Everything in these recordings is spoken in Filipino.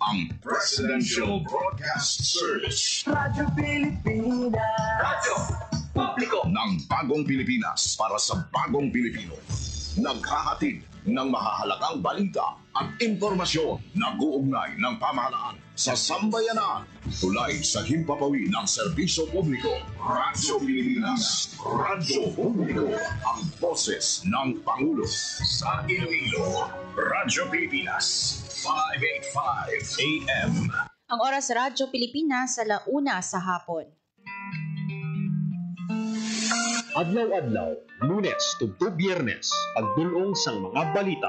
ang Presidential Broadcast Service. Radyo Pilipinas. Radyo publiko ng bagong Pilipinas para sa bagong Pilipino. Naghahatid ng mahahalagang balita at impormasyon na uugnay ng pamahalaan sa sambayanan. Tulay sa himpapawid ng serbisyo publiko. Radyo Pilipinas. Radyo publiko. Ang boses ng Pangulo. Sa Iloilo. Radyo Pilipinas. 585 AM. Ang oras sa Radyo Pilipinas sa 1:00 sa hapon. Adlaw-adlaw, Lunes tugtog Biyernes, pagdulong sang mga balita.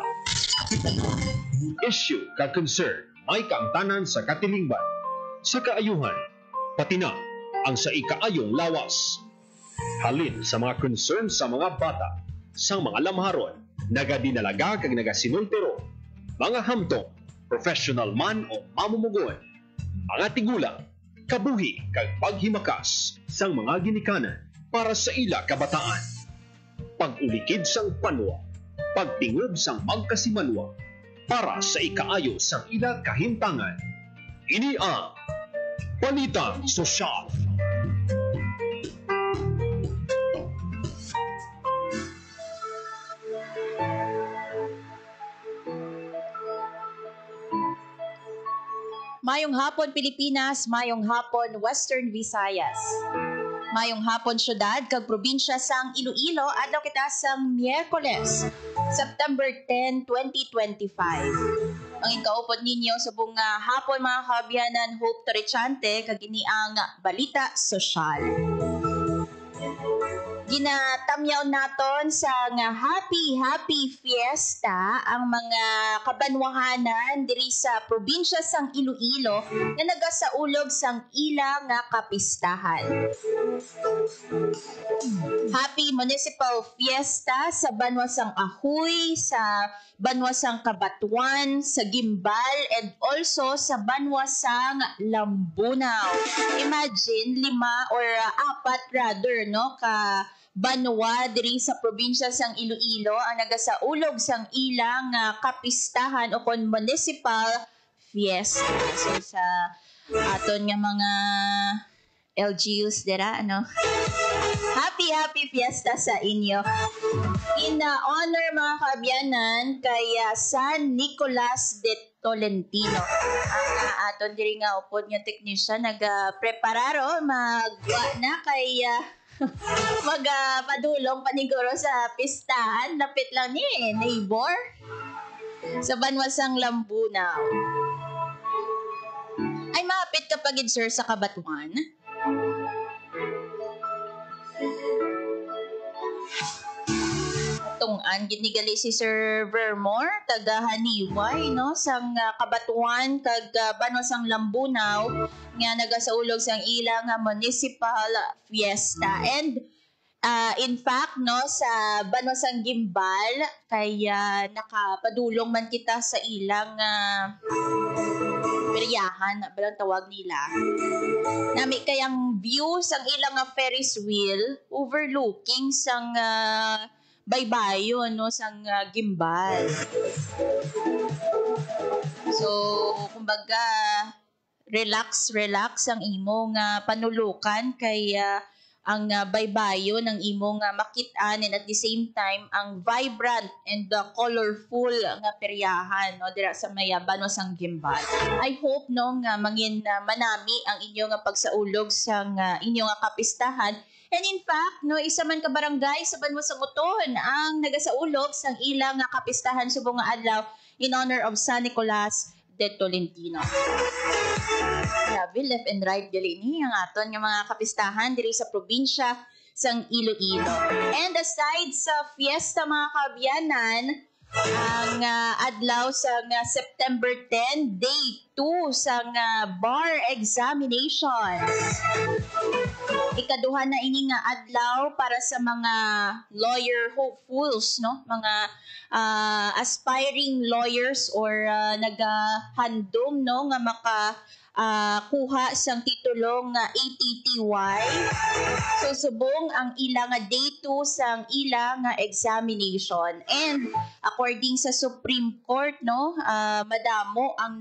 Issue ka concern, may kaangtanan sa katilingban, sa kaayuhan, pati na ang sa ikaayong lawas. Halin sa mga concern sa mga bata, sa mga lamharon, nagadinalaga kag nagasinultero, mga hamtong, professional man o mamumugon, mga tigulang, kabuhi kag paghimakas sang mga ginikanan para sa ila kabataan. Pag-ulikid sang panwa, pagtingob sang magkasimanwa, para sa ikaayo sang ila kahimtangan. Ini ang Balitang Sosyal. Mayong hapon Pilipinas, mayong hapon Western Visayas. Mayong hapon syudad kag probinsya sang Iloilo adlaw kita sang Miyerkules, September 10, 2025. Ang kaupod ninyo sa buong hapon mga kaabyanan, Hope Torrechante kag ini ang Balita Sosyal. Ginatamyaw naton sa happy fiesta ang mga kabanwahanan diri sa probinsya sang Iloilo na nagasaulog sang ila nga kapistahan. Happy Municipal Fiesta sa Banwa sang Ahoy, sa Banwa sang Kabatuan, sa Gimbal, and also sa Banwa sang Lambunaw. Imagine 5 or 4 rather no ka banwa diri sa probinsya sang Iloilo ang nagasaulog sang ilang kapistahan o kon municipal fiesta. So sa aton nga mga LGUs dira ano. Happy fiesta sa inyo. In honor mga kaabyanan kay San Nicolas de Tolentino. Ang aton diri nga upod nga technician nagprepararo magwa na kay magpadulong paniguro sa pistahan. Lapit lang ni neighbor sa Banwasang Lambunaw. Ay mapit ka pagid sir sa Kabatuan. Tungan ginigali si Sir Vermore taga Haniway no sang Kabatuan kag Banwasang Lambunaw nga nagasaulog sang ilang municipal fiesta. And in fact no sa Banwasang Gimbal kay nakapadulong man kita sa ilang peryahan balang tawag nila. Nami kayang view sang ilang Ferris wheel overlooking sang baybayon no sang Gimbal. So kumbaga relax ang imong panulukan kay ang baybayon ng imong makit-an and at the same time ang vibrant and colorful nga peryahan no dira sa Mayaban o sang Gimbal. I hope no nga mangin manami ang inyo nga pagsaulog sang inyo nga kapistahan. And in fact, no, isa man ka barangay sa Banwasang Uton ang nagasaulog sang ilang kapistahan subong nga adlaw in honor of San Nicolas de Tolentino. Grabe, left and right gali ni ang aton nga mga kapistahan diri sa probinsya sang Iloilo. And aside sa fiesta mga kaabyanan, ang adlaw sa September 10, day 2 sa bar examinations. Ikaduha na ini nga adlaw para sa mga lawyer hopefuls, no? Mga aspiring lawyers or nagahandom no nga kuha sang titulong ATTY. So subong ang ilang day 2 sang ilang examination. And according sa Supreme Court no, madamo ang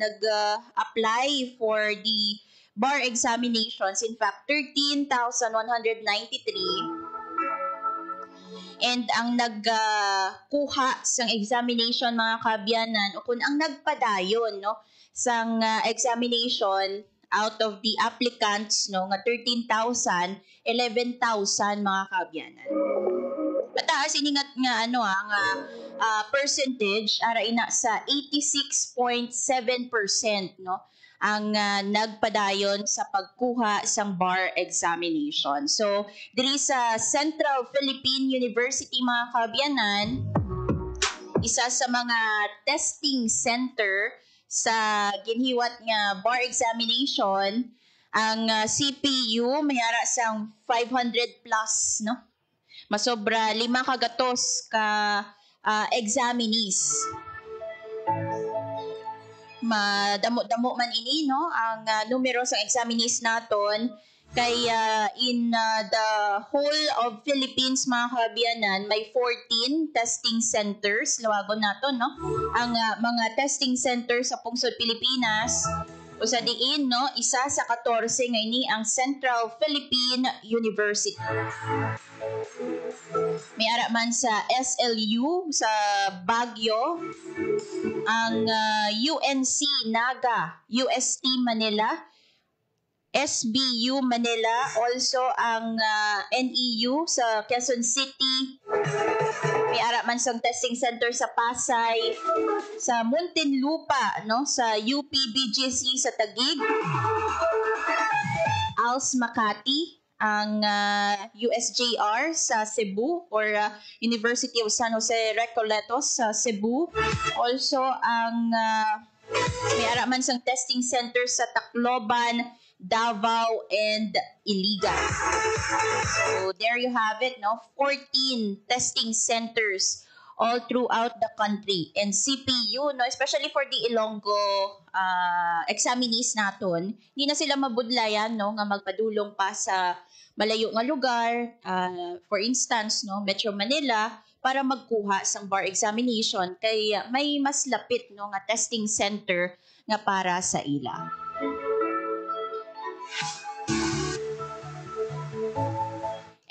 nag-apply for the bar examinations. In fact, 13,193. And ang nagkuha sang examination mga kaabyanan o kung ang nagpadayon no sang examination out of the applicants no nga 13,000, 11,000 mga kaabyanan. Mataas ini nga percentage ara ina sa 86.7% no ang nagpadayon sa pagkuha sang bar examination. So, diri sa Central Philippine University mga kaabyanan, isa sa mga testing center sa ginhiwat nga bar examination, ang CPU may ara sang 500 plus, no? Masobra 5 kagatos ka examinees. Madamo-damo man ini no ang numero sa examinees naton kay in the whole of Philippines mga kaabyanan may 14 testing centers lawagon naton no ang mga testing centers sa pungsod Pilipinas usa diin no isa sa 14 nga ini ang Central Philippine University. May ara man sa SLU sa Baguio, ang UNC Naga, UST Manila, SBU Manila, also ang NEU sa Quezon City. May ara man sang testing center sa Pasay, sa Muntinlupa, no, sa UPBGC sa Taguig, ALS Makati, ang USJR sa Cebu or University of San Jose Recoletos sa Cebu. Also ang may ara man sang testing center sa Tacloban, Davao and Iligan. So there you have it, no? 14 testing centers all throughout the country. And CPU, no, especially for the Ilonggo examinees naton, hindi na sila mabudlayan no nga magpadulong pa sa malayo nga lugar, for instance, no, Metro Manila para magkuha sang bar examination kay may mas lapit no nga testing center nga para sa ila.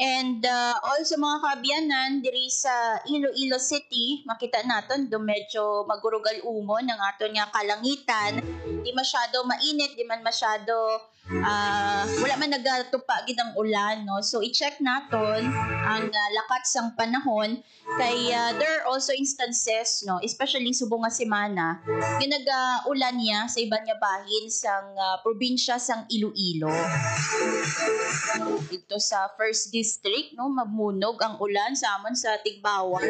And also mga kaabyanan, diri sa Iloilo City, makita naton do medyo magurugal umon ang aton nga kalangitan. Di masyado mainit, di man masyado wala man nagatupa gid ang ulan, no? So i-check naton ang lakat sang panahon kay there are also instances, no, especially subong nga semana, ginag-ulan niya sa iban nga bahin sang probinsya sang Iloilo. Dito sa First District, no, mamunog ang ulan sa amon sa Tigbawan.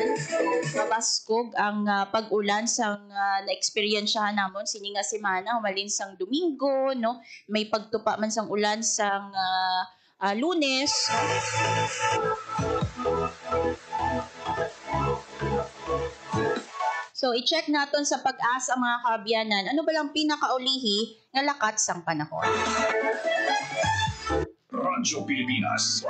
Mabaskog ang pag-ulan sang na-experiensyahan namon sini nga semana humalin sang Domingo, no. May pagtupa man sang ulan sang Lunes. So i-check naton sa Pag-asa mga kaabyanan, ano ba lang pinakaulihi nga lakat sang panahon. Radyo Pilipinas.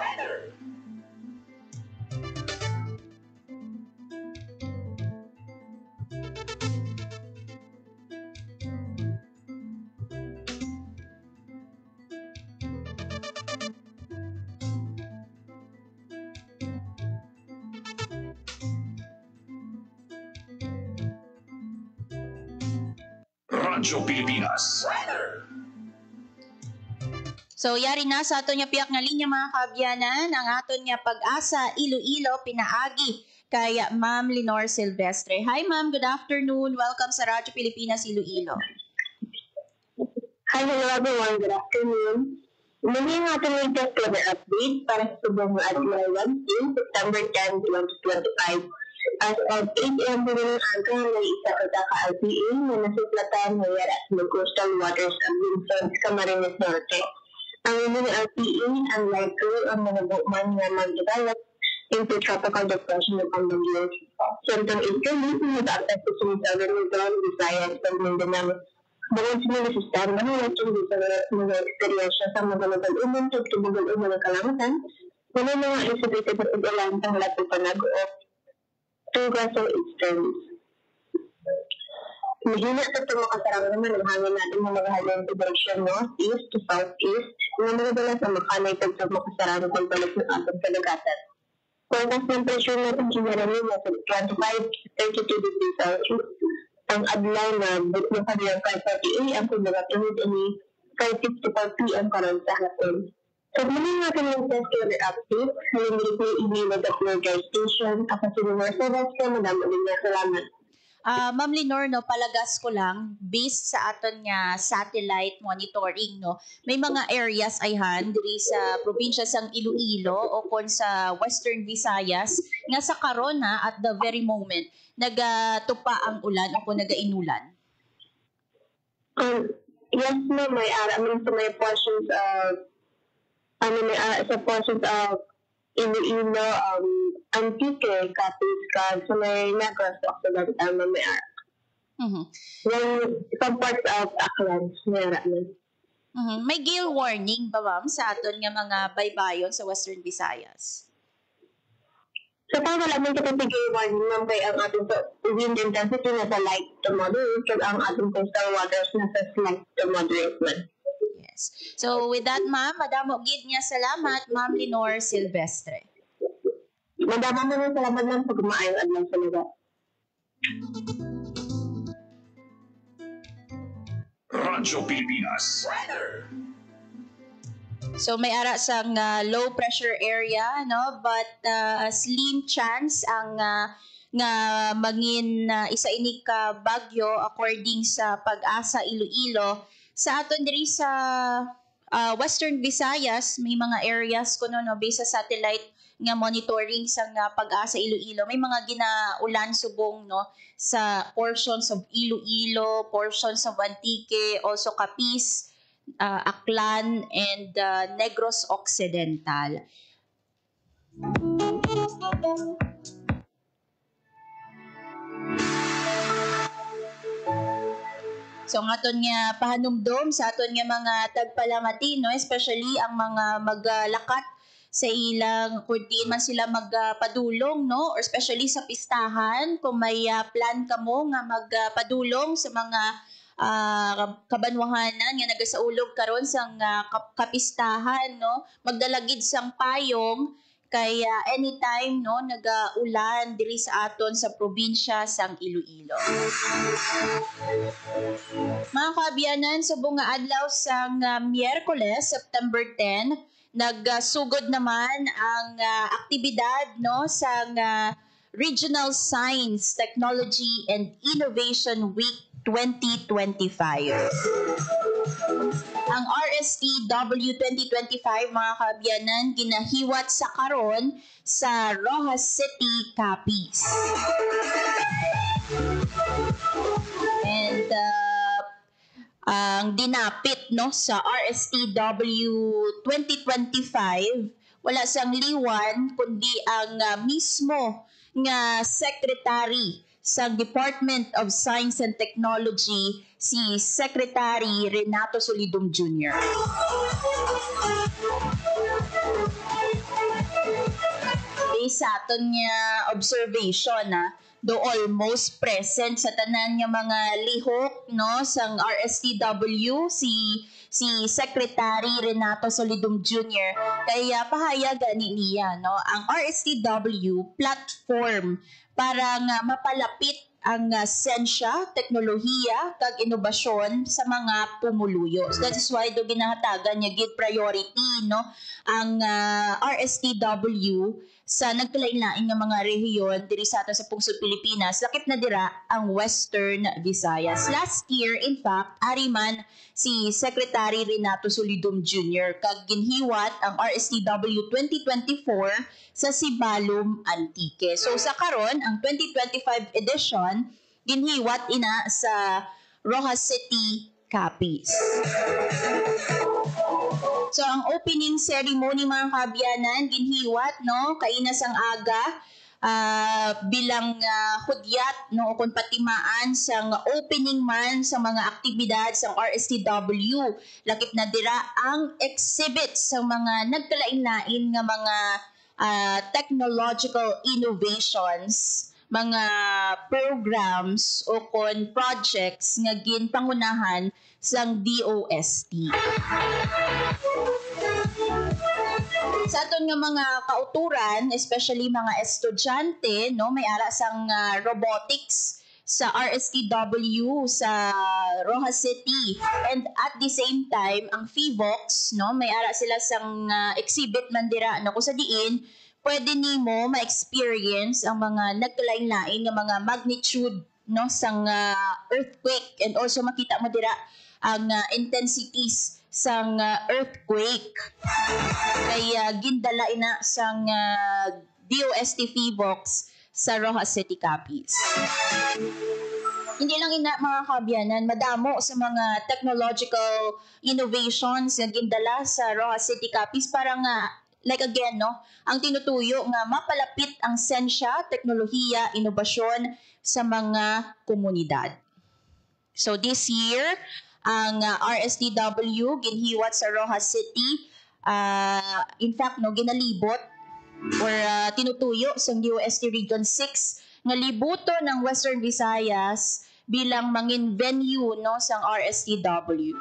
Radyo Pilipinas. So yari na sa aton nga piyak nga linya mga kaabyanan, ang aton nga Pag-asa Iloilo pinaagi kay Ma'am Lenore Silvestre. Hi Ma'am, good afternoon. Welcome sa Radyo Pilipinas Iloilo. Hi, hello everyone. Good afternoon. Muli ang ating latest weather update para sa subong adlaw Wednesday, September 10, 2025. As of 8 a.m. po ng aga, may isa ka LPA na nasuplatan ng yara sa coastal waters of Vincennes, Camarines Norte. Ang unang LPA ang likely ang mga bukman na mag-develop into tropical depression of Ambagyo. Sentang Italy, mag-affect sa southern Luzon, Visayas, and Mindanao. Bukod sa mga sistema, natin dito mga eksperyensya sa magalugal umang tugtubugal umang kalangitan, mga isipitid at ulan ang lahat ng panag-o to Gaso Easterns. Mahina sa ito makasarang naman ang hangin natin na maghalong sa direction northeast to southeast na magadalas na makanay sa makasarang pagbalik ng atong kalagatan. Forecast temperature natin generally nasa 25 to 32 degrees Celsius. Ang adlaw na buklo ka nilang 5:30 a.m. kung nagatuloy ini 5:54 p.m. karon sa hapon. So, muli natin yung test weather update. Halimbawa po i-mail at weather station. Ako si Lenore Sebas ko. Madami niya salamat. Ma'am Lenore, no, palagas ko lang, based sa aton nga satellite monitoring, no, may mga areas ayhan diri sa probinsya sang Iloilo o kon sa Western Visayas nga sa karon na at the very moment nagatupa ang ulan o kon nagainulan. Yes, ma'am, may may portions of sa portions of Iloilo, Antique, Capiz, so may Negros, Occidental, may Mhm. some parts of Aklan, mayroon naman. May gale warning ba ma'am sa aton nga mga baybayon sa Western Visayas? So, para wala man kita tigay warning ng kay ang ating wind intensity nasa light to moderate, kaya ang ating coastal waters nasa slight to moderate man. Yes. So with that ma'am, madamo gid niya salamat Ma'am Lenore Silvestre. Madama mo rin salamat lang pag kumain at lang sa lugar. Radyo Pilipinas. So may ara sang low pressure area, no, but slim chance ang nga mangin isa ini ka bagyo according sa Pag-asa Iloilo. Sa aton diri sa Western Visayas, may mga areas kuno no based sa satellite nga monitoring sa Pag-asa Iloilo, may mga ginaulan subong no sa portions of Iloilo, portions of Antique, also Capiz, Aklan, and Negros Occidental. So ang aton nga pahanumdom sa aton nga mga tagpalamati, no, especially ang mga maglakat sa ilang kung diin man sila magpadulong, no, or especially sa pistahan kung may plan ka mo nga magpadulong sa mga kabanwahanan nga nagasaulog karon sa kapistahan, no, magdalagid sang payong kaya anytime no nagaulan diri sa aton sa probinsya sang Iloilo. Mga kaabyanan, subong nga adlaw sang Miyerkules, September 10, nagsugod naman ang aktibidad no sang Regional Science, Technology and Innovation Week 2025. Ang RSTW 2025, mga kaabyanan, ginahiwat sa karon sa Rojas City, Capiz. And ang dinapit no sa RSTW 2025, wala sang liwan kundi ang mismo nga secretary sa Department of Science and Technology, si Secretary Renato Solidum Jr. Based sa aton nga observation, do almost present sa tanan nga mga lihok no sang RSTW si Secretary Renato Solidum Jr. Kaya pahayag ani niya no ang RSTW platform para nga mapalapit ang sensya, teknolohiya, kag inobasyon sa mga pumuluyo. So that is why do ginahatagan niya gid priority no ang RSTW sa nagkalain-lain nga mga rehiyon diri sa ato sa pungsod Pilipinas, lakip na dira ang Western Visayas. Last year, in fact, ariman si Secretary Renato Solidum Jr. kag ginhiwat ang RSTW 2024 sa Sibalom, Antique. So sa karon, ang 2025 edition ginhiwat ina sa Rojas City, Capiz. So ang opening ceremony, mga kaabyanan, ginhiwat no kainas ang aga bilang hudyat no kung patimaan sang opening man sa mga aktibidad sang RSTW. Lakip na dira ang exhibit sa mga nagkalain-lain nga mga technological innovations, mga programs o kon projects nga ginpangunahan sang DOST. Sa aton nga mga kauturan, especially mga estudyante, no, may ara sang robotics sa RSTW sa Rojas City, and at the same time ang FIVOX, no, may ara sila sang exhibit man dira, no, kung sa diin pwede nimo ma-experience ang mga nagkalain-lain nga mga magnitude, no, sang earthquake, and also makita mo dira ang intensities sang earthquake. Kaya gindala ina sang DOST FIVOX sa Rojas City, Capiz. Hindi lang ina mga kabyanan, madamo sa mga technological innovations nga gindala sa Rojas City, Capiz para nga like again, no, ang tinutuyo nga mapalapit ang siyensya, teknolohiya, inobasyon sa mga komunidad. So this year, ang RSTW ginhiwat sa Rojas City, in fact, no, ginalibot or tinutuyo sa DOST Region 6 nga libuto ng Western Visayas bilang mangin venue, no, sang RSTW.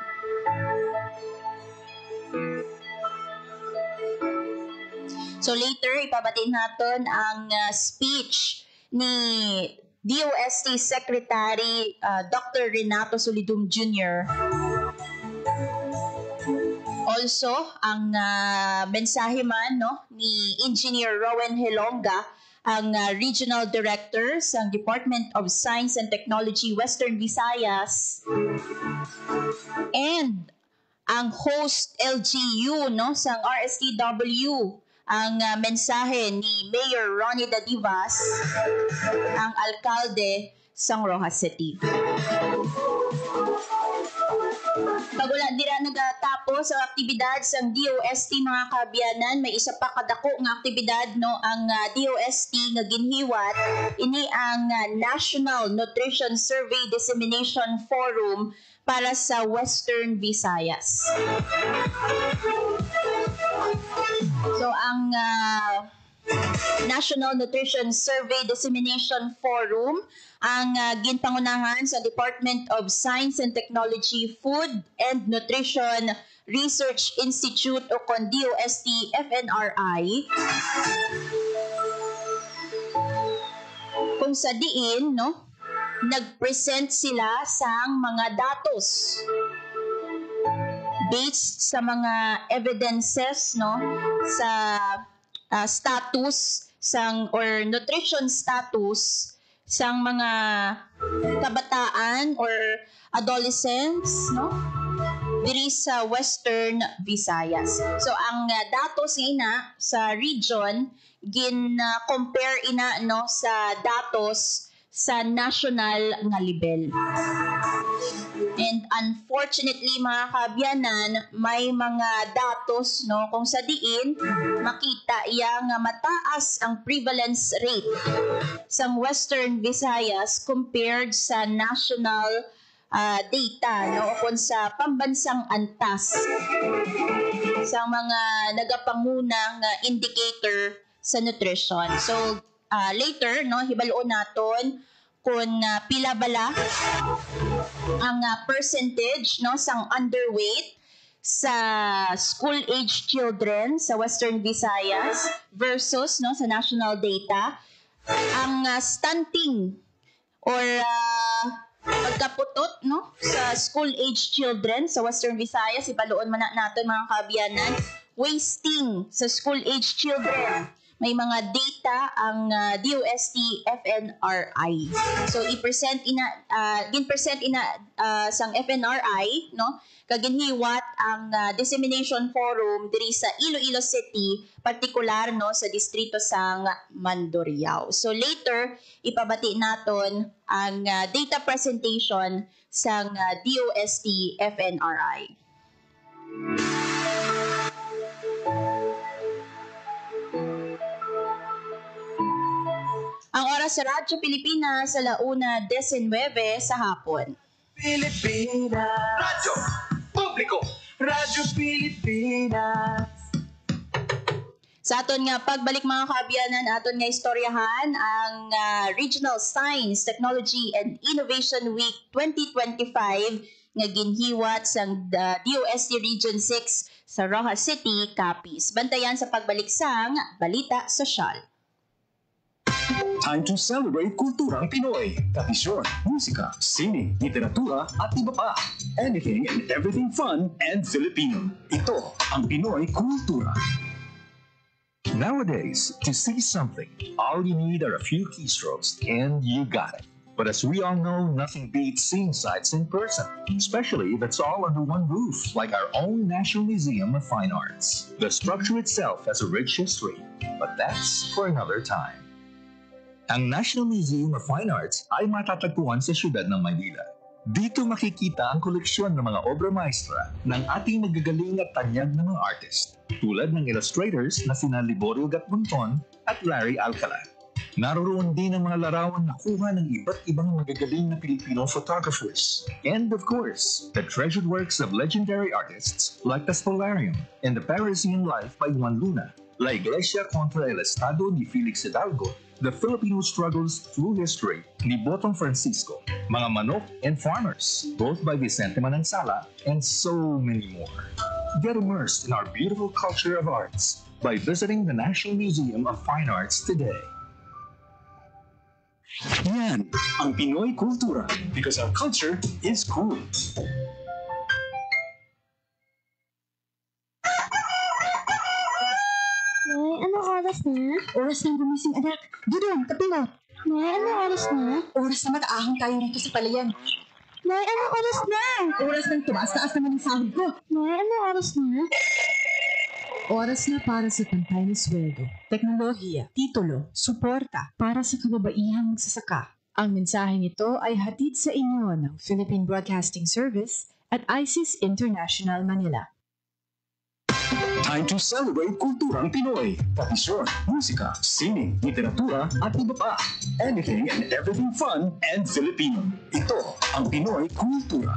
So later, ipabatiin natin ang speech ni DOST Secretary Dr. Renato Solidum Jr. Also, ang mensahe man, no, ni Engineer Rowan Helonga, ang Regional Director sa Department of Science and Technology Western Visayas, and ang host LGU, no, sa RSTW, ang mensahe ni Mayor Ronnie Dadivas, ang alkalde sang Rojas City. Pagula dira nagatapos ang aktibidad sang DOST mga kabyanan, may isa pa kadako nga aktibidad, no, ang DOST nga ginhiwat ini ang National Nutrition Survey Dissemination Forum para sa Western Visayas. So ang National Nutrition Survey Dissemination Forum ang ginpangunahan sa Department of Science and Technology Food and Nutrition Research Institute o kon DOST FNRI, kung sa diin, no, nag-present sila sang mga datos based sa mga evidences, no, sa status sang or nutrition status sang mga kabataan or adolescents, no, diri sa Western Visayas. So ang datos ina sa region compare ina, no, sa datos sa national nga level. And unfortunately mga kabyanan, may mga datos, no, kung sa diin makita iya nga mataas ang prevalence rate sa Western Visayas compared sa national data, no, kung sa pambansang antas sa mga nagapangunang indicator sa nutrition. So later, no, hibaloon naton kung pila bala ang percentage, no, sang underweight sa school age children sa Western Visayas versus, no, sa national data. Ang stunting or pagkaputot, no, sa school age children sa Western Visayas, ibaloon man natin mga kabyanan. Wasting sa school age children, may mga data ang DOST FNRI. So i-present ina sang FNRI, no, kaginhiwat ang dissemination forum diri sa Iloilo City, partikular, no, sa distrito sang Mandurriao. So later ipabati naton ang data presentation sang DOST FNRI. Ang oras sa Radyo Pilipinas sa 1:19 sa hapon. Pilipinas. Radyo Publiko. Radyo Pilipinas. Sa aton nga pagbalik mga kaabyanan, aton nga istoryahan ang Regional Science, Technology and Innovation Week 2025 nga ginhiwat sang DOST Region 6 sa Rojas City, Capiz. Bantayan sa pagbalik sang Balita Sosyal. Time to celebrate kulturang Pinoy. Tradisyon, musika, sining, literatura at iba pa. Anything and everything fun and Filipino. Ito ang Pinoy Kultura. Nowadays, to see something, all you need are a few keystrokes and you got it. But as we all know, nothing beats seeing sights in person, especially if it's all under one roof, like our own National Museum of Fine Arts. The structure itself has a rich history, but that's for another time. Ang National Museum of Fine Arts ay matatagpuan sa siyudad ng Maynila. Dito makikita ang koleksyon ng mga obra maestra ng ating magagaling at tanyag na mga artist, tulad ng illustrators na sina Liborio Gatbunton at Larry Alcala. Naroroon din ang mga larawan na kuha ng iba't ibang magagaling na Filipino photographers. And of course, the treasured works of legendary artists like the Spolarium and the Parisian Life by Juan Luna, La Iglesia contra el Estado ni Felix Hidalgo, The Filipino Struggles Through History ni Botong Francisco, Mga Manok and Farmers, both by Vicente Manansala, and so many more. Get immersed in our beautiful culture of arts by visiting the National Museum of Fine Arts today. Yan ang Pinoy Kultura, because our culture is cool. Nay, anong oras na? Oras ng gumising, anak. Dudong, kapilot. Nay, anong oras na? Oras na mag-ahon tayo dito sa palayan. Nay, anong oras na? Oras ng tumaas-taas naman yung sahod ko. Nay, anong oras na? Oras na para sa pantay na sweldo, teknolohiya, titulo, suporta para sa kababaihang magsasaka. Ang mensaheng ito ay hatid sa inyo ng Philippine Broadcasting Service at ISIS International Manila. Time to celebrate kulturang Pinoy. Tradisyon, musika, sining, literatura at iba pa. Anything and everything fun and Filipino. Ito ang Pinoy Kultura.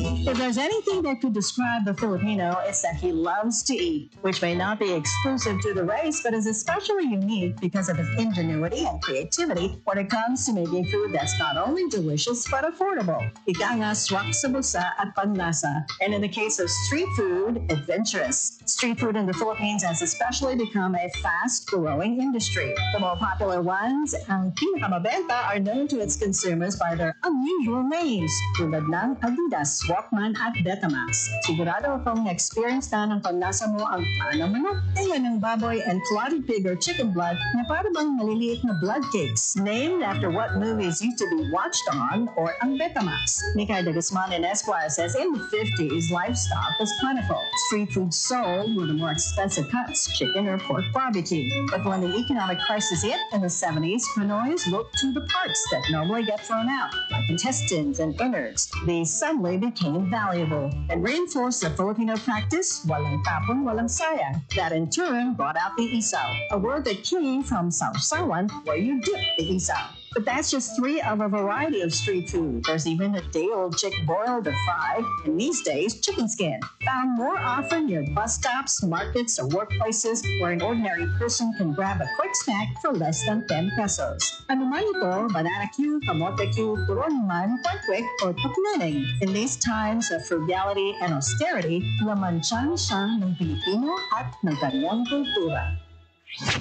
If there's anything that could describe the Filipino, it's that he loves to eat, which may not be exclusive to the race, but is especially unique because of his ingenuity and creativity when it comes to making food that's not only delicious but affordable. Ika nga swak sa bulsa at panlasa. And in the case of street food, adventurous. Street food in the Philippines has especially become a fast-growing industry. The more popular ones, ang pinakamabenta, are known to its consumers by their unusual names, tulad ng Adidas, Walkman at Betamax. Sigurado akong na-experience na ng panlasa mo ang paanang manok, kaya ng baboy and clotted pig or chicken blood na para bang maliliit na blood cakes, named after what movies used to be watched on, or ang Betamax. Mikay de Guzman in Esquire says in the 50s, livestock was plentiful. Street food sold were the more expensive cuts, chicken or pork barbecue. But when the economic crisis hit in the 70s, Pinoys looked to the parts that normally get thrown out, like intestines and innards. These suddenly became valuable and reinforced the Filipino practice, walang tapon, walang sayang. That in turn brought out the isaw, a word that came from sausawan, where you dip the isaw. But that's just three of a variety of street food. There's even a day-old chick boiled or fried, and these days, chicken skin, found more often near bus stops, markets, or workplaces where an ordinary person can grab a quick snack for less than 10 pesos. Ano man ito, banana cue, kamote cue, turon man, kwek or pakunaning. In these times of frugality and austerity, laman siya ng Pilipino at ng kanyang kultura.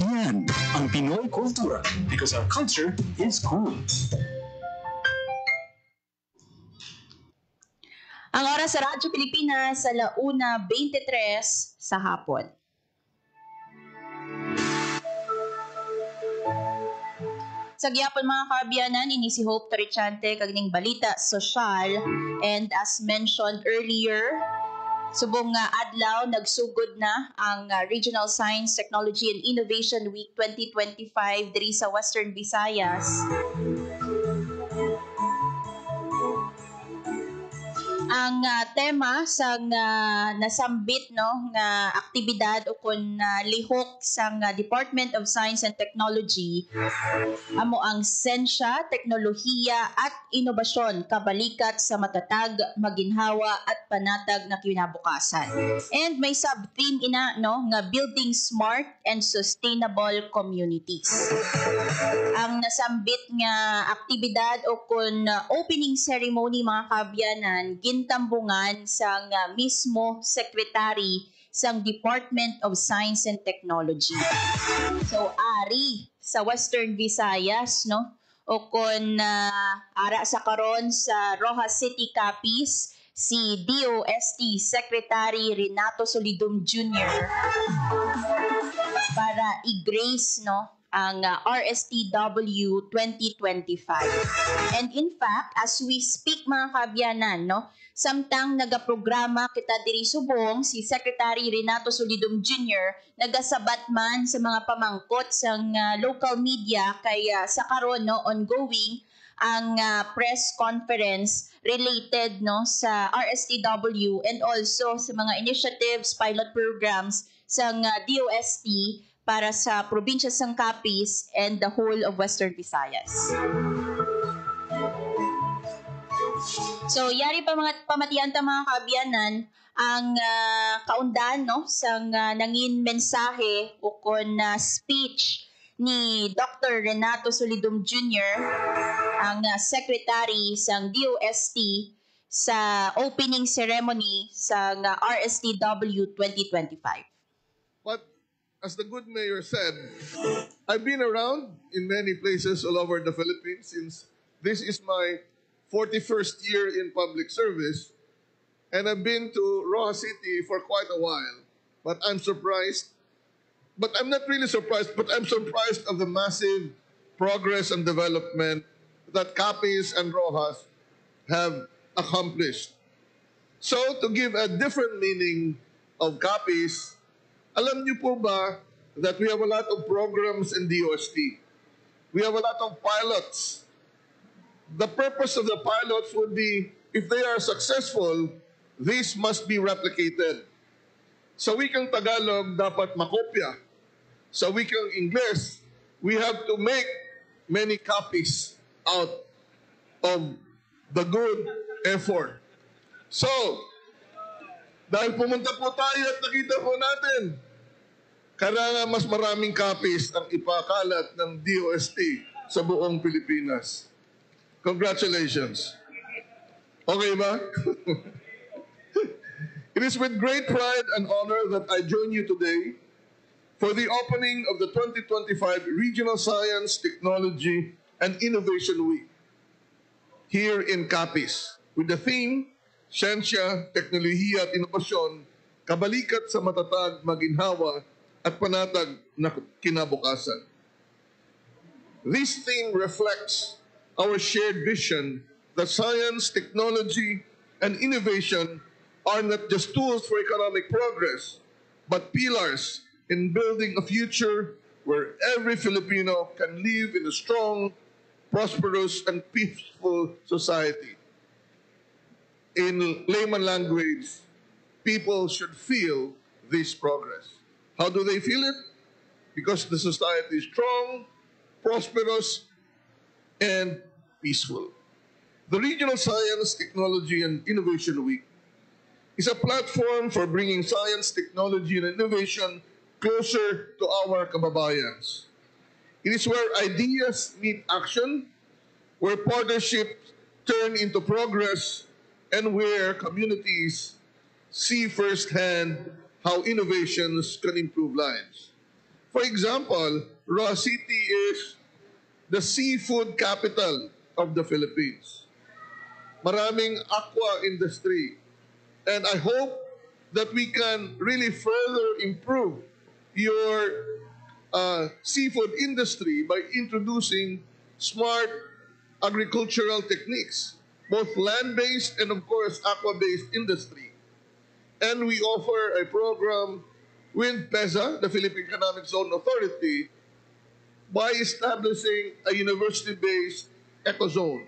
Yan ang Pinoy Kultura, because our culture is cool. Ang oras sa Radyo Pilipinas sa 1:23 sa hapon. Sa gyapon mga kaabyanan, ini si Hope Torichante kagning balita sosyal, and as mentioned earlier, subong nga adlaw nagsugod na ang Regional Science, Technology and Innovation Week 2025 diri sa Western Visayas. Ang tema sa nasambit no nga aktibidad o kun lihok sa Department of Science and Technology amo ang siyensya, teknolohiya at inobasyon kabalikat sa matatag, maginhawa at panatag na kinabukasan. And may sub-theme ina no nga building smart and sustainable communities. Ang nasambit nga aktibidad o kun opening ceremony mga kabyanan gintambungan sa mismo secretary sang Department of Science and Technology. So ari sa Western Visayas no o kun ara sa karon sa Rojas City Capiz si DOST Secretary Renato Solidum Jr. para i-grace no ang RSTW 2025. And in fact, as we speak mga kabyanan, no, samtang nagaprograma kita diri subong, si Secretary Renato Solidum Jr. nagasabat man sa mga pamangkot sa local media kaya sa karon no ongoing ang press conference related no sa RSTW and also sa mga initiatives, pilot programs sa DOST para sa probinsya sang Capiz and the whole of Western Visayas. So, yari pa mga pamatian ta mga kabyanan ang kaundan no sang nangin mensahe o kon speech ni Dr. Renato Solidum Jr., ang secretary sang DOST sa opening ceremony sa RSTW 2025. But as the good mayor said, I've been around in many places all over the Philippines since this is my 41st year in public service, and I've been to Rojas City for quite a while. But I'm surprised, but I'm not really surprised, but I'm surprised of the massive progress and development that Capiz and Rojas have accomplished. So to give a different meaning of Capiz, alam niyo po ba that we have a lot of programs in DOST? We have a lot of pilots. The purpose of the pilots would be, if they are successful, these must be replicated. Sa wikang Tagalog, dapat makopya. Sa wikang Ingles, we have to make many copies out of the good effort. So, dahil pumunta po tayo at nakita po natin, kailangan mas maraming copies ang ipakalat ng DOST sa buong Pilipinas. Congratulations. Okay ba? It is with great pride and honor that I join you today for the opening of the 2025 Regional Science, Technology, and Innovation Week here in Capiz with the theme Siyensya, Teknolohiya at Inobasyon, kabalikat sa matatag, maginhawa at panatag na kinabukasan. This theme reflects our shared vision that science, technology, and innovation are not just tools for economic progress, but pillars in building a future where every Filipino can live in a strong, prosperous, and peaceful society. In layman language, people should feel this progress. How do they feel it? Because the society is strong, prosperous, and peaceful. The Regional Science, Technology, and Innovation Week is a platform for bringing science, technology, and innovation closer to our kababayans. It is where ideas meet action, where partnerships turn into progress, and where communities see firsthand how innovations can improve lives. For example, Rojas City is the seafood capital of the Philippines. Maraming aqua industry. And I hope that we can really further improve your seafood industry by introducing smart agricultural techniques, both land-based and, of course, aqua-based industry. And we offer a program with PEZA, the Philippine Economic Zone Authority, by establishing a university-based ecozone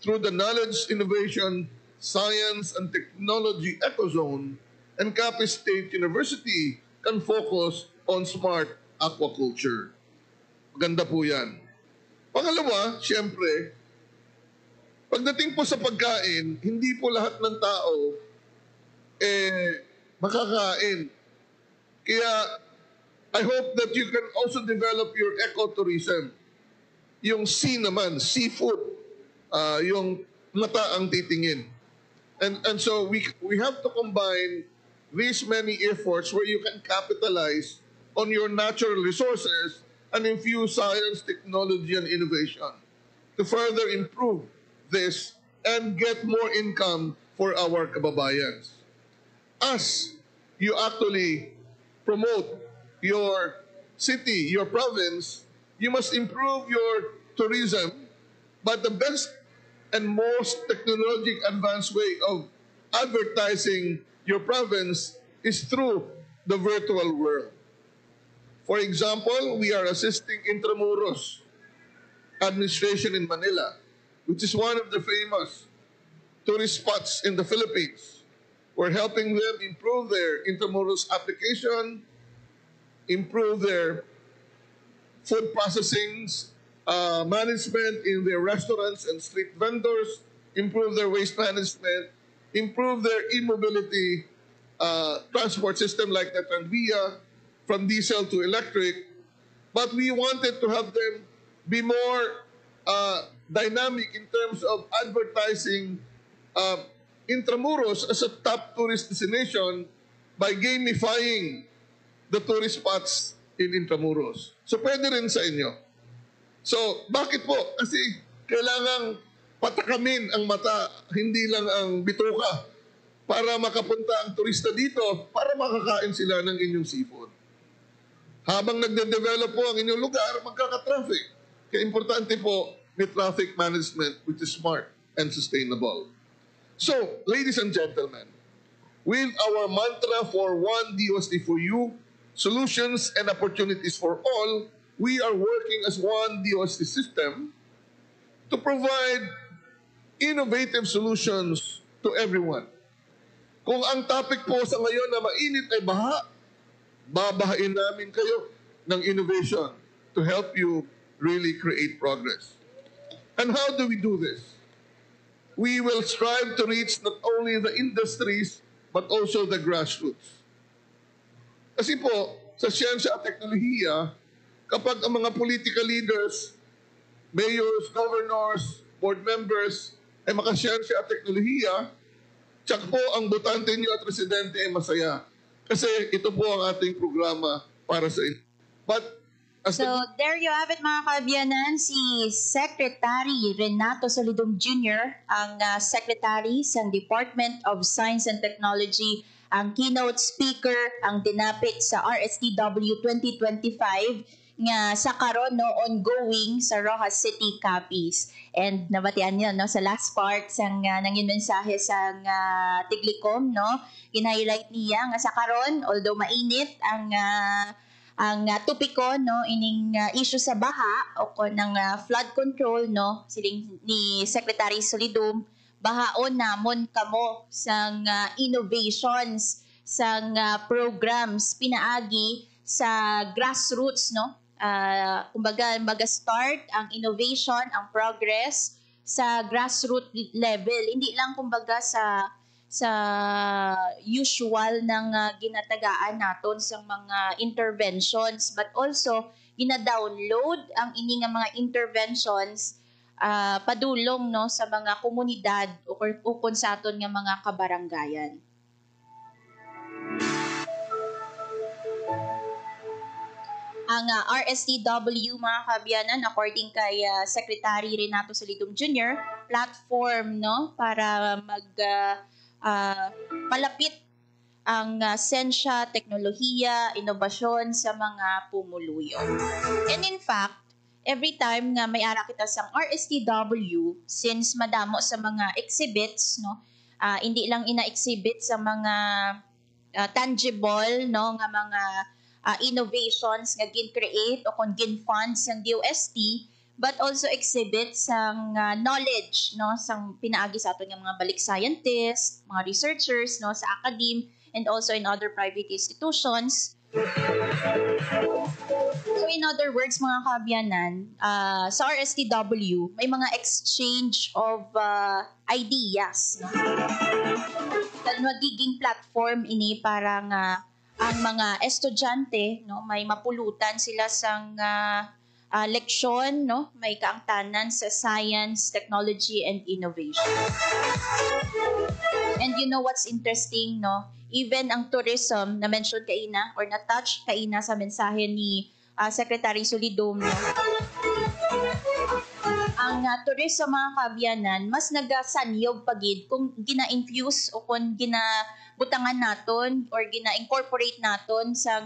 through the Knowledge, Innovation, Science and Technology Ecozone, and Capiz State University can focus on smart aquaculture. Maganda po yan. Pangalawa, siyempre, pagdating po sa pagkain, hindi po lahat ng tao makakain. Kaya, I hope that you can also develop your ecotourism. Yung sea naman, seafood, yung mata ang titingin. And so we have to combine these many efforts where you can capitalize on your natural resources and infuse science, technology, and innovation to further improve this and get more income for our kababayans. As you actually promote your city, your province, you must improve your tourism, but the best and most technologically advanced way of advertising your province is through the virtual world. For example, we are assisting Intramuros administration in Manila, which is one of the famous tourist spots in the Philippines. We're helping them improve their Intramuros application, improve their food processing, management in their restaurants and street vendors, improve their waste management, improve their e-mobility transport system like the Tranvia, from diesel to electric. But we wanted to have them be more dynamic in terms of advertising Intramuros as a top tourist destination by gamifying the tourist spots in Intramuros. So pwede rin sa inyo. So bakit po? Kasi kailangang patakamin ang mata, hindi lang ang bituka, para makapunta ang turista dito, para makakain sila ng inyong seafood. Habang nagde-develop po ang inyong lugar, magkaka-traffic. Kaya importante po may traffic management which is smart and sustainable. So, ladies and gentlemen, with our mantra for one DOST for you, solutions and opportunities for all, we are working as one DOST system to provide innovative solutions to everyone. Kung ang topic po sa ngayon na mainit ay baha, babahain namin kayo ng innovation to help you really create progress. And how do we do this? We will strive to reach not only the industries but also the grassroots. Kasi po, sa siyensya at teknolohiya, kapag ang mga political leaders, mayors, governors, board members ay makasiyensya at teknolohiya, tsak po ang botante niyo at residente ay masaya. Kasi ito po ang ating programa para sa inyo. But So, there you have it mga kaabyanan, si Secretary Renato Solidum Jr., ang Secretary sa Department of Science and Technology, ang keynote speaker, ang dinapit sa RSTW 2025 nga sa karon no ongoing sa Rojas City, Capiz. And nabatian niyo no sa last part sang nangin mensahe sa Tiglikom no, gin-highlight niya nga sa karon although mainit ang topiko no ining issue sa baha o ng flood control no siling ni Secretary Solidum, bahaon namon kamo sang innovations sang programs pinaagi sa grassroots no. Kumbaga mag-start ang innovation, ang progress sa grassroots level, hindi lang kumbaga sa usual ng ginatagaan naton sa mga interventions, but also gina-download ang ini nga mga interventions padulong no sa mga komunidad o kung sa aton nga mga kabaranggayan. Ang RSTW mga kaabyanan, according kay Secretary Renato Solidum Jr., platform no para palapit ang sensya, teknolohiya, inobasyon sa mga pumuluyo. And in fact, every time nga may ara kita sa RSTW, since madamo sa mga exhibits no, hindi lang ina-exhibit sa mga tangible no nga mga innovations nga gin-create o kung gin-funds ng DOST, but also exhibits ang knowledge, no, sang pinaagi sa aton nga mga balik scientists, mga researchers, no, sa academe and also in other private institutions. So in other words, mga kaabyanan, sa RSTW, may mga exchange of ideas. No? Magiging platform ini para nga ang mga estudyante, no, may mapulutan sila sang leksyon, no, may kaangtanan sa science, technology, and innovation. And you know what's interesting, no? Even ang tourism na mention kaina or na-touch kaina sa mensahe ni Secretary Solidum, no? Ang tourism, mga kaabyanan, mas nagasanyog pagid kung gina-infuse o kung ginabutangan naton or gina-incorporate naton sa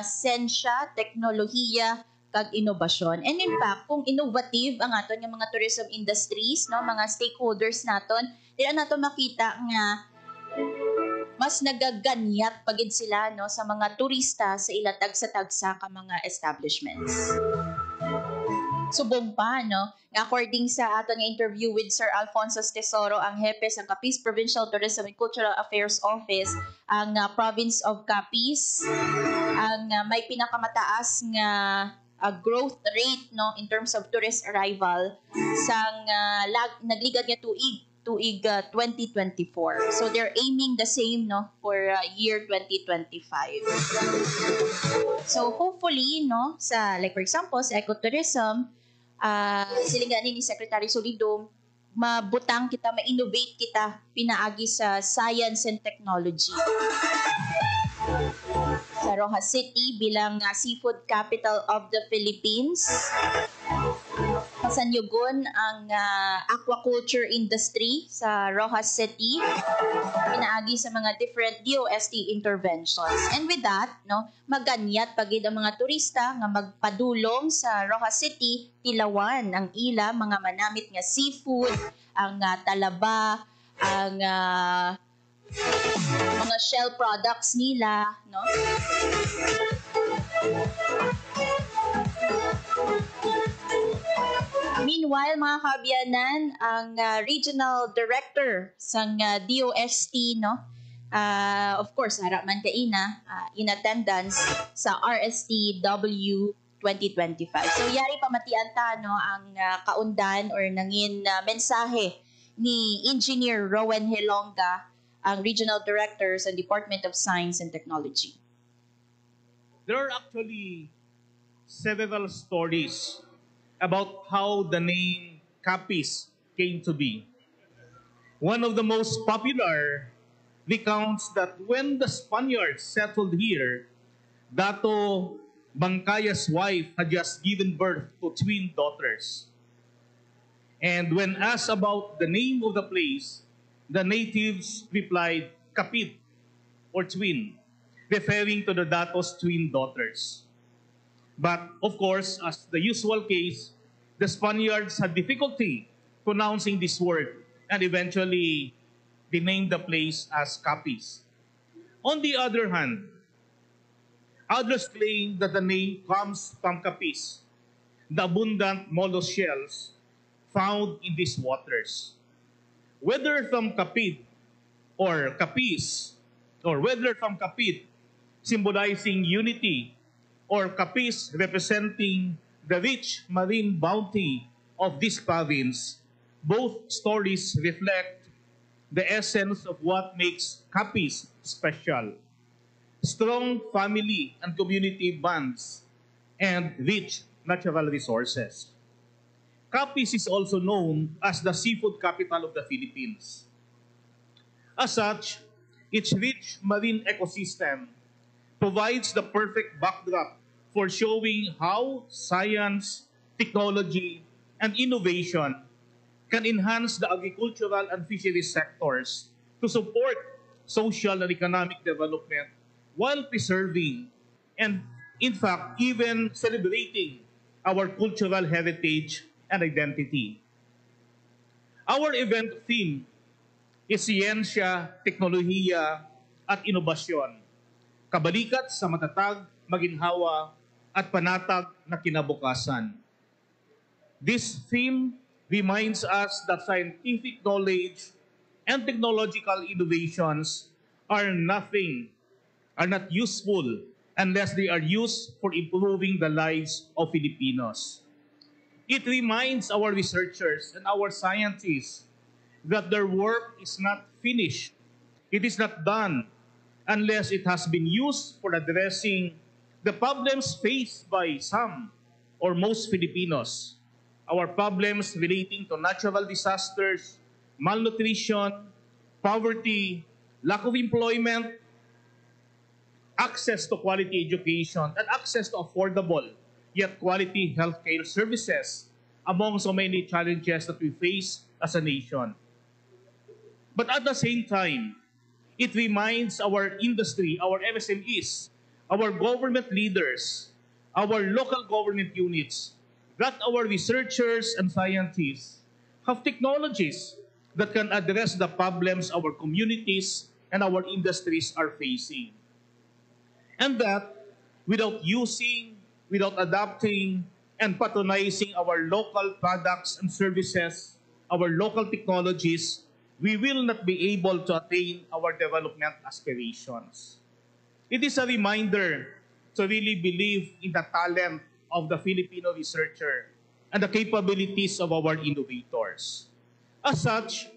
sensya, teknolohiya, kag inobasyon. And in fact, kung innovative ang aton nga mga tourism industries, no, mga stakeholders naton, di naton makita nga mas nagaganyat pagid sila, no, sa mga turista sa ilatag sa tagsa ka mga establishments. Subong pa, no, according sa aton nga interview with Sir Alfonso Tesoro, ang hepe sa Capiz Provincial Tourism and Cultural Affairs Office, ang province of Capiz, ang may pinakamataas nga growth rate, no, in terms of tourist arrival sang nagligad nga tuig 2024. So they're aiming the same, no, for year 2025. So hopefully, no, sa like for example sa ecotourism, silingani ni Secretary Solidum, mabutang kita, ma-innovate kita pinaagi sa science and technology. Sa Rojas City bilang seafood capital of the Philippines, pasanyugon ang aquaculture industry sa Rojas City pinaagi sa mga different DOST interventions. And with that, no, maganyat pagid ang mga turista nga magpadulong sa Rojas City, tilawan ang ila mga manamit nga seafood, ang talaba, ang mga shell products nila, no? Meanwhile, mga kaabyanan, ang regional director sang DOST, no, of course, harap man kaina in attendance sa RSTW 2025. So, yari pamatian ta, no, ang kaundan or nangin mensahe ni Engineer Rowan Hilonga, ang regional director sa Department of Science and Technology. There are actually several stories about how the name Capiz came to be. One of the most popular recounts that when the Spaniards settled here, Dato Bangkaya's wife had just given birth to twin daughters. And when asked about the name of the place, the natives replied, Kapit, or twin, referring to the Dato's twin daughters. But, of course, as the usual case, the Spaniards had difficulty pronouncing this word and eventually they named the place as Capiz. On the other hand, others claim that the name comes from Capiz, the abundant mollusk shells found in these waters. Whether from Capid or Capiz, or whether from Capid, symbolizing unity, or Capiz representing the rich marine bounty of this province, both stories reflect the essence of what makes Capiz special. Strong family and community bonds and rich natural resources. Capiz is also known as the seafood capital of the Philippines. As such, its rich marine ecosystem provides the perfect backdrop for showing how science, technology, and innovation can enhance the agricultural and fisheries sectors to support social and economic development while preserving and, in fact, even celebrating our cultural heritage and identity. Our event theme is Siyensya, Teknolohiya, at Inobasyon, kabalikat sa matatag, maginhawa, at panatag na kinabukasan. This theme reminds us that scientific knowledge and technological innovations are not useful unless they are used for improving the lives of Filipinos. It reminds our researchers and our scientists that their work is not finished. It is not done unless it has been used for addressing the problems faced by some or most Filipinos. Our problems relating to natural disasters, malnutrition, poverty, lack of employment, access to quality education, and access to affordable yet quality healthcare services, among so many challenges that we face as a nation. But at the same time, it reminds our industry, our MSMEs, our government leaders, our local government units, that our researchers and scientists have technologies that can address the problems our communities and our industries are facing. And that without using, without adapting, and patronizing our local products and services, our local technologies, we will not be able to attain our development aspirations. It is a reminder to really believe in the talent of the Filipino researcher and the capabilities of our innovators. As such,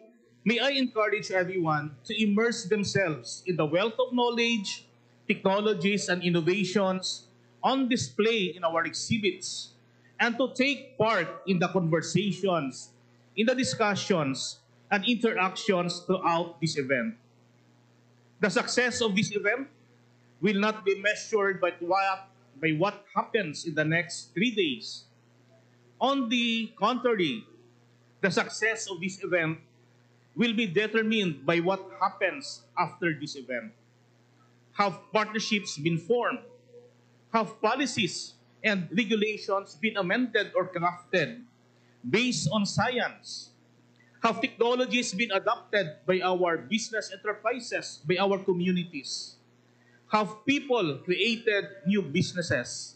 may I encourage everyone to immerse themselves in the wealth of knowledge, technologies, and innovations on display in our exhibits, and to take part in the conversations, in the discussions, and interactions throughout this event. The success of this event will not be measured by what happens in the next 3 days. On the contrary, the success of this event will be determined by what happens after this event. Have partnerships been formed? Have policies and regulations been amended or crafted based on science? Have technologies been adopted by our business enterprises, by our communities? Have people created new businesses?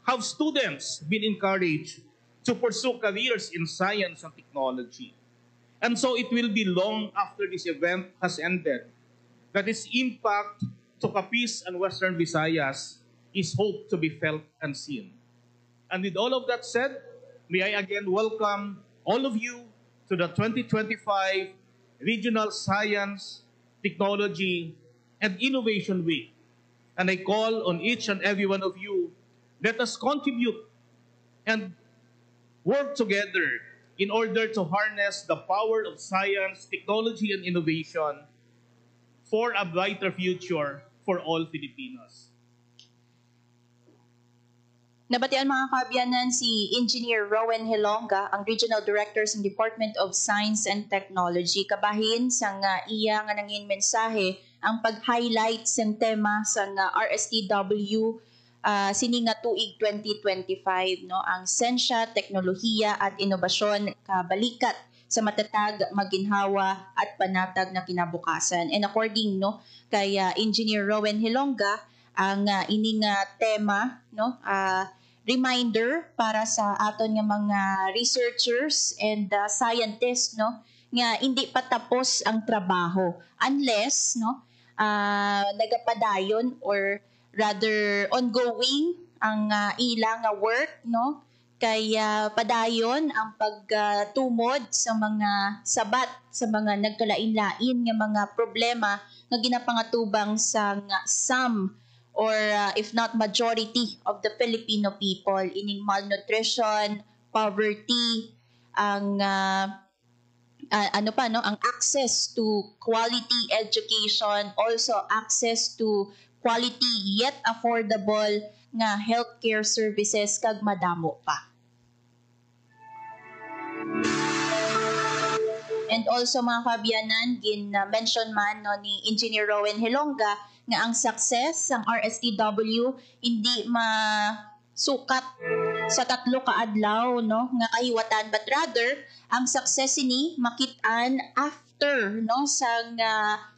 Have students been encouraged to pursue careers in science and technology? And so it will be long after this event has ended that its impact to Capiz and Western Visayas is hoped to be felt and seen. And with all of that said, may I again welcome all of you to the 2025 Regional Science, Technology, and Innovation Week. And I call on each and every one of you, let us contribute and work together in order to harness the power of science, technology, and innovation for a brighter future for all Filipinos. Nabatian mga kaabyanan si Engineer Rowan Hilonga, ang Regional Director sa Department of Science and Technology. Kabahin sa iya nga nangin mensahe ang pag-highlight sa tema sa RSTW sini nga tuig 2025, no, ang siyensya, teknolohiya at inobasyon kabalikat sa matatag, maginhawa at panatag na kinabukasan. And according kay Engineer Rowan Hilonga, ang ining tema, reminder para sa aton nga mga researchers and scientists, nga hindi pa tapos ang trabaho unless nagapadayon or rather ongoing ang ilang work, kaya padayon ang pagtumod sa mga sabat, sa mga nagkalain-lain nga mga problema nga ginapangatubang sa some or if not majority of the Filipino people, ining malnutrition, poverty, ang ang access to quality education, also access to quality yet affordable nga healthcare services kag madamo pa. And also mga kaabyanan, gin-mention man ni Engineer Rowan Hilonga nga ang success ng RSTW hindi masukat sa 3 ka adlaw no nga kahiwatan, but rather ang success ni makit-an after no sang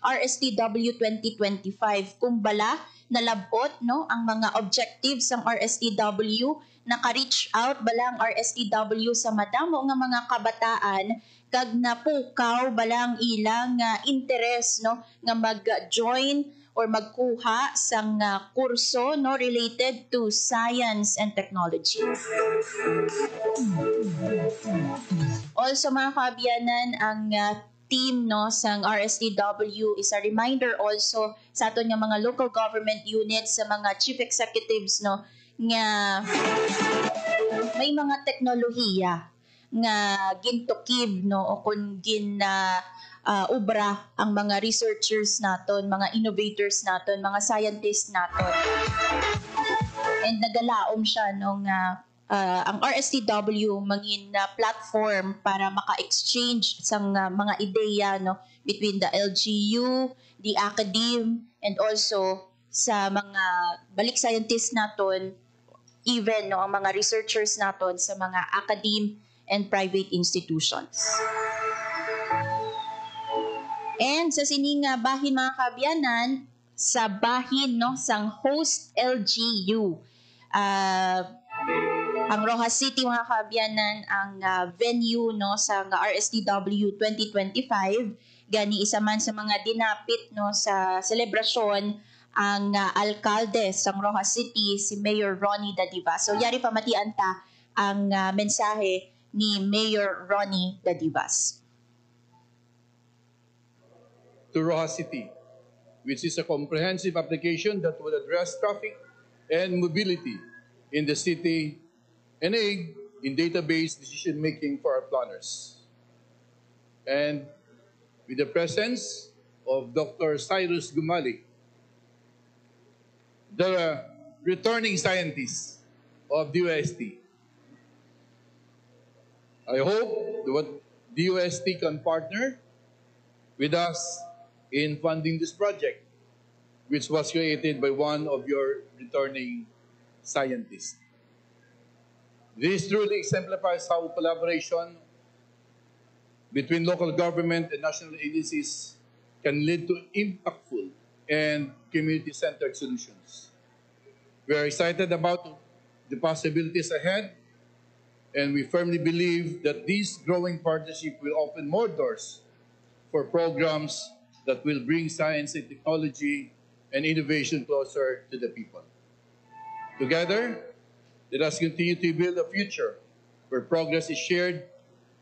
RSTW 2025 kung bala nalabot no ang mga objectives ng RSTW, naka-reach out bala ang RSTW sa madamo nga mga kabataan kag napukaw bala ang ilang interest no nga mag-join or magkuha sang kurso no related to science and technology. Also mga kaabyanan, ang team no sang RSTW is a reminder also sa aton nga mga local government units, sa mga chief executives no nga may mga teknolohiya nga gintukib no o kun ubra ang mga researchers naton, mga innovators naton, mga scientists naton. And nagalaom siya nung ang RSTW mangin platform para maka-exchange sang mga ideya no between the LGU, the academe, and also sa mga balik scientists naton, even no ang mga researchers naton sa mga academe and private institutions. And sa sining bahin mga kaabyanan, sa bahin no sang host LGU, ang Rojas City mga kaabyanan ang venue no sa RSTW 2025, gani isa man sa mga dinapit no sa selebrasyon ang alkalde sang Rojas City, si Mayor Ronnie Dadivas. So yari pamatian ta ang mensahe ni Mayor Ronnie Dadivas. To Rojas City, which is a comprehensive application that will address traffic and mobility in the city and aid in database decision-making for our planners. And with the presence of Dr. Cyrus Gumalik, the returning scientist of DOST, I hope that DOST can partner with us in funding this project, which was created by one of your returning scientists. This truly exemplifies how collaboration between local government and national agencies can lead to impactful and community-centered solutions. We are excited about the possibilities ahead, and we firmly believe that this growing partnership will open more doors for programs that will bring science and technology and innovation closer to the people. Together, let us continue to build a future where progress is shared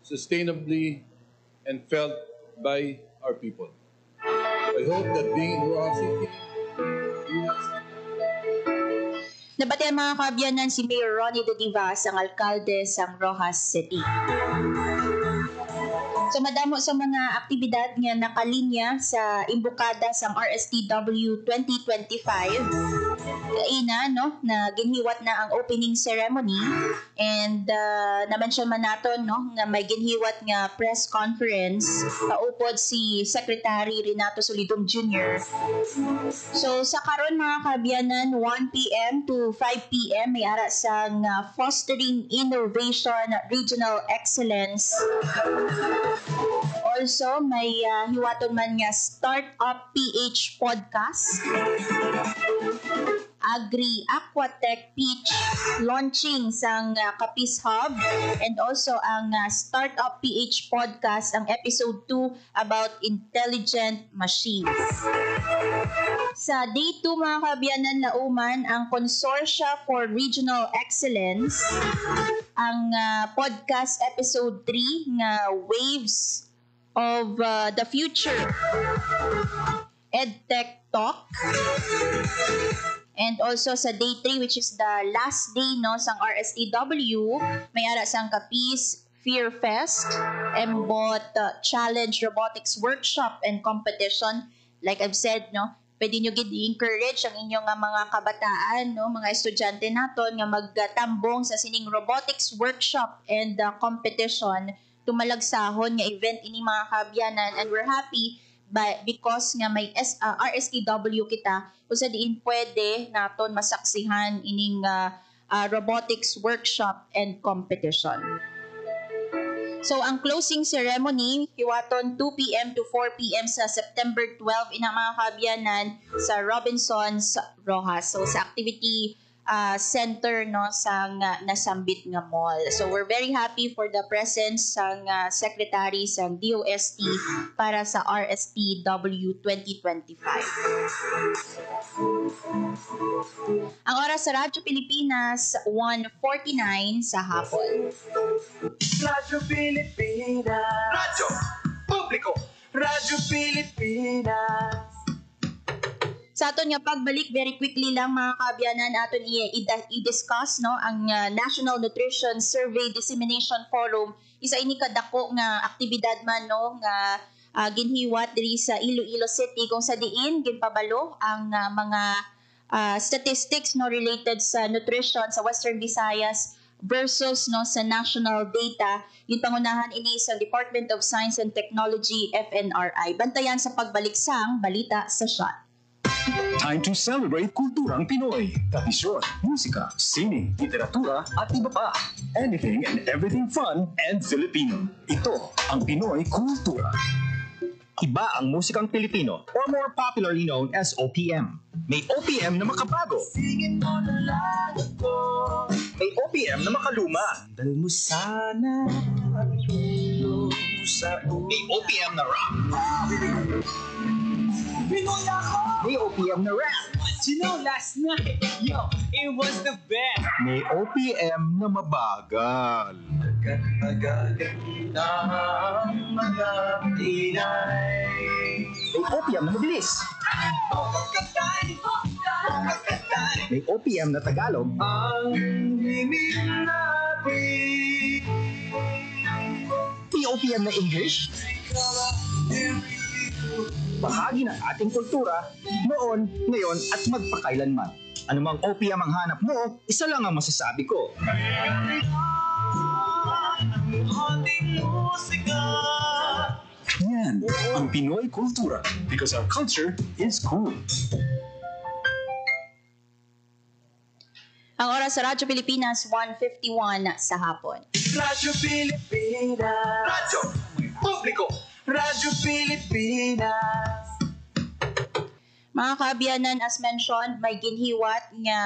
sustainably and felt by our people. I hope that being in Rojas City, Nabatian mga kaabyanan si Mayor Ronnie Dadivas, ang alkalde sang Rojas City. So madamo sa mga aktibidad nga nakalinya sa imbukada sang RSTW 2025. Kaina no na ginhiwat na ang opening ceremony, and na-mention man naton no nga may ginhiwat nga press conference kaupod si Secretary Renato Solidum Jr. So sa karon mga kaabyanan, 1 p.m. to 5 p.m. may ara sang Fostering Innovation Regional Excellence. Also, may hiwaton man nga Startup PH Podcast, Agri Aquatech Pitch launching sang Kapis Hub, and also ang Startup PH Podcast, ang episode 2 about intelligent machines. Sa day 2 mga kaabyanan, lauman ang Consortia for Regional Excellence, ang podcast episode 3 nga Waves of the Future EdTech Talk. And also sa day 3, which is the last day no sang RSTW, may ara sang Kapis Fear Fest, Embot Challenge Robotics Workshop and Competition. Like I've said no, pwede nyo gid i-encourage ang inyong mga kabataan no, mga estudyante naton nga magtambong sa sining robotics workshop and competition, tumalagsahon nga event ini mga kaabyanan, and we're happy because nga may RSTW kita kung sa diin pwede naton masaksihan ining robotics workshop and competition. So ang closing ceremony, hiwaton 2 p.m. to 4 p.m. sa September 12 ina mga kaabyanan sa Robinsons Rojas. So sa activity center no sang nasambit nga mall. So we're very happy for the presence sang secretary sang DOST para sa RSTW 2025. Ang oras sa Radyo Pilipinas 1:49 sa hapon. Radyo Pilipinas. Radyo Publiko. Radyo Pilipinas. Sa aton nga pagbalik, very quickly lang mga kaabyanan, aton i-discuss no, ang National Nutrition Survey Dissemination Forum. Isa ini kadako nga aktibidad man no, nga ginhiwat diri sa Iloilo City kung sa diin ginpabalo ang mga statistics no related sa nutrition sa Western Visayas versus no sa national data. Yung pangunahan ini sa Department of Science and Technology FNRI. Bantayan sa pagbalik sang balita sa SHOT. Time to celebrate kulturang Pinoy. Tradisyon, musika, sining, literatura at iba pa. Anything and everything fun and Filipino. Ito ang Pinoy Kultura. Iba ang musikang Pilipino or more popularly known as OPM. May OPM na makabago. May OPM na makaluma. Dal mo sana at tulog sa may OPM na rock. May OPM na rap. You know, last night, yo, it was the best. May OPM na mabagal. May OPM na mabilis. May OPM na Tagalog. May OPM na English. Bahagi ng ating kultura, noon, ngayon at magpakailanman. Anumang OPM ang hanap mo, isa lang ang masasabi ko. Yan ang Pinoy Kultura because our culture is cool. Ang oras sa Radyo Pilipinas 1:51 sa hapon. Radyo Pilipinas. Radyo Publiko. Radyo Pilipinas. Mga kaabyanan, as mentioned, may ginhiwat nga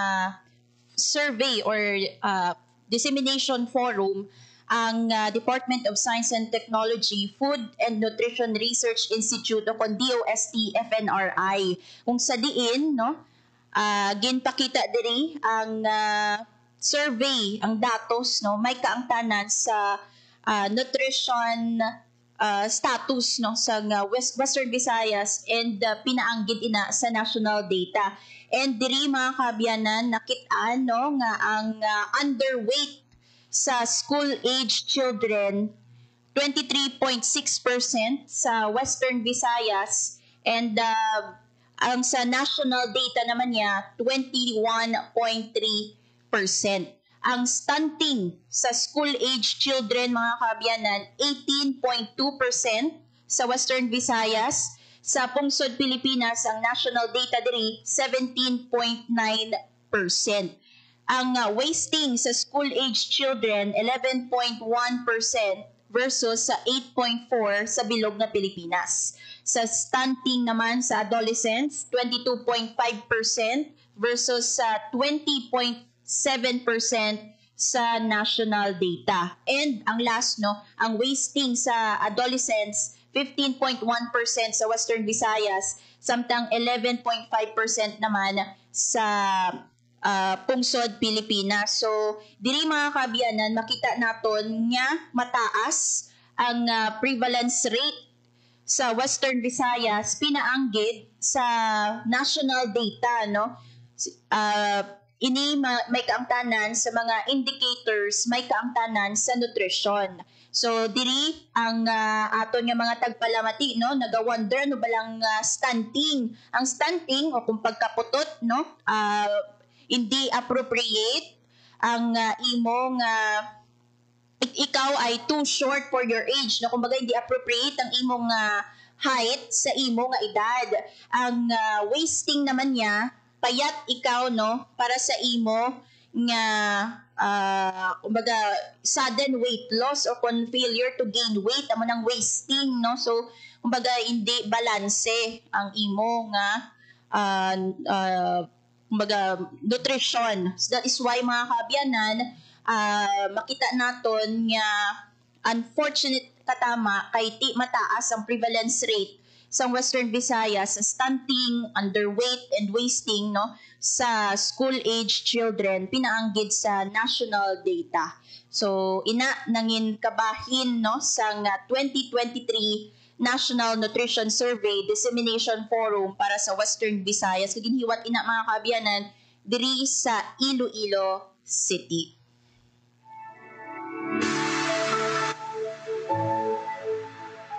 survey or dissemination forum ang Department of Science and Technology, Food and Nutrition Research Institute o kon DOST FNRI. Kung sa diin, no, ginpakita diri ang survey, ang datos, no, may kaangtanan sa nutrition status no sa Western Visayas and pinaanggid ina sa national data. And diri mga kaabyanan nakit-an no nga ang underweight sa school-age children 23.6% sa Western Visayas and ang sa national data naman niya 21.3%. Ang stunting sa school-age children, mga kaabyanan, 18.2% sa Western Visayas. Sa Pungsod, Pilipinas, ang national data diri, 17.9%. Ang wasting sa school-age children, 11.1% versus sa 8.4% sa bilog na Pilipinas. Sa stunting naman sa adolescents, 22.5% versus sa 20.7% sa national data. And ang last, no, ang wasting sa adolescents, 15.1% sa Western Visayas, samtang 11.5% naman sa Pungsod, Pilipinas. So, diri mga kaabyanan, makita naton nga mataas ang prevalence rate sa Western Visayas, pinaanggid sa national data, no? Ini may kaangtanan sa mga indicators, may kaangtanan sa nutrition. So diri ang aton nga mga tagpalamati no naga-wonder no balang stunting. Ang stunting o kung pagkaputot no hindi appropriate ang imong ikaw ay too short for your age no kumbaga hindi appropriate ang imong height sa imo nga edad. Ang wasting naman niya payat ikaw no para sa imo nga kumbaga sudden weight loss o kung failure to gain weight amo nang wasting, no? So kumbaga hindi balanse ang imo nga kumbaga nutrition. So that is why mga kaabyanan, makita naton nga unfortunate katama kay ti mataas ang prevalence rate sa Western Visayas sa stunting, underweight, and wasting, no, sa school-age children pinaanggid sa national data. So ina nangin kabahin, no, sa 2023 National Nutrition Survey Dissemination Forum para sa Western Visayas kag ginhiwat ina mga kaabyanan diri sa Iloilo City.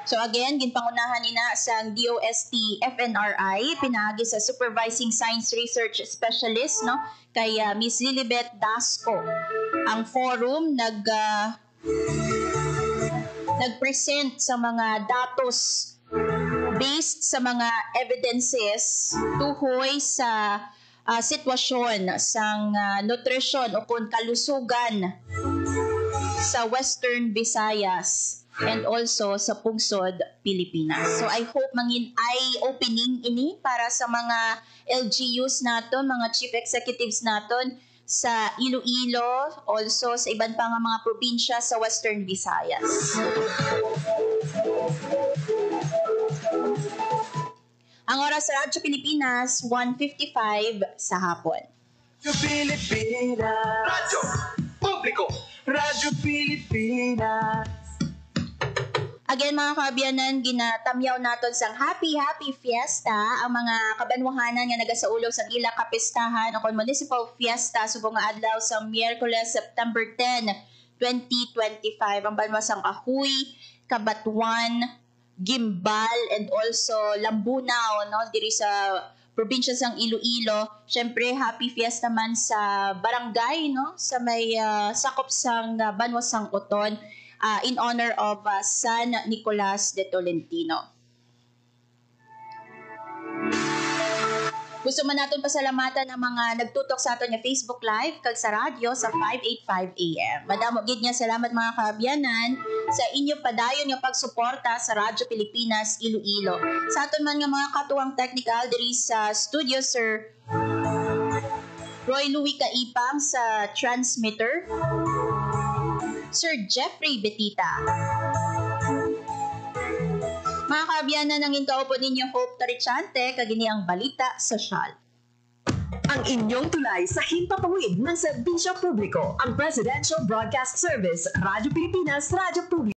So again, ginpangunahan ina sa DOST FNRI pinaagi sa Supervising Science Research Specialist, no, kay Miss Lilibet Dasco. Ang forum nagpresent sa mga datos based sa mga evidences tuhoy sa sitwasyon sang nutrition o kung kalusugan sa Western Visayas and also sa pungsod Pilipinas. So I hope mangin eye-opening ini para sa mga LGUs naton, mga chief executives naton sa Iloilo, also sa iban pa nga mga probinsya sa Western Visayas. Ang oras sa Radyo Pilipinas, 1:55 sa hapon. Radyo Pilipinas. Radyo Publiko. Radyo Pilipinas. Again mga kaabyanan, ginatamyaw naton sang happy fiesta ang mga kabanwahanan nga nagasaulog sa ila kapistahan o municipal fiesta subong nga adlaw sa Miyerkules, September 10, 2025. Ang banwa sang Kahoy, Kabatuan, Gimbal, and also Lambunao, no, diri sa probinsya sang Iloilo. Syempre happy fiesta man sa barangay, no, sa may sakop sang banwa sang Oton. In honor of San Nicolas de Tolentino. Gusto man natin pasalamatan ang mga nagtutok sa aton nga Facebook Live kag sa radyo sa 585 AM. Madamo gid nga salamat mga kaabyanan sa inyo padayon nga pagsuporta sa Radyo Pilipinas Iloilo. Sa aton man nga mga katuwang technical diri sa studio, Sir Roy Louie Kaipang sa transmitter, Sir Jeffrey Betita. Mga kaabyanan, ang inkaupo ninyo Hope Tarichante, kagini ang balita sosyal. Ang inyong tulay sa himpapawid ng serbisyo publiko, ang Presidential Broadcast Service, Radyo Pilipinas, Radyo Publiko.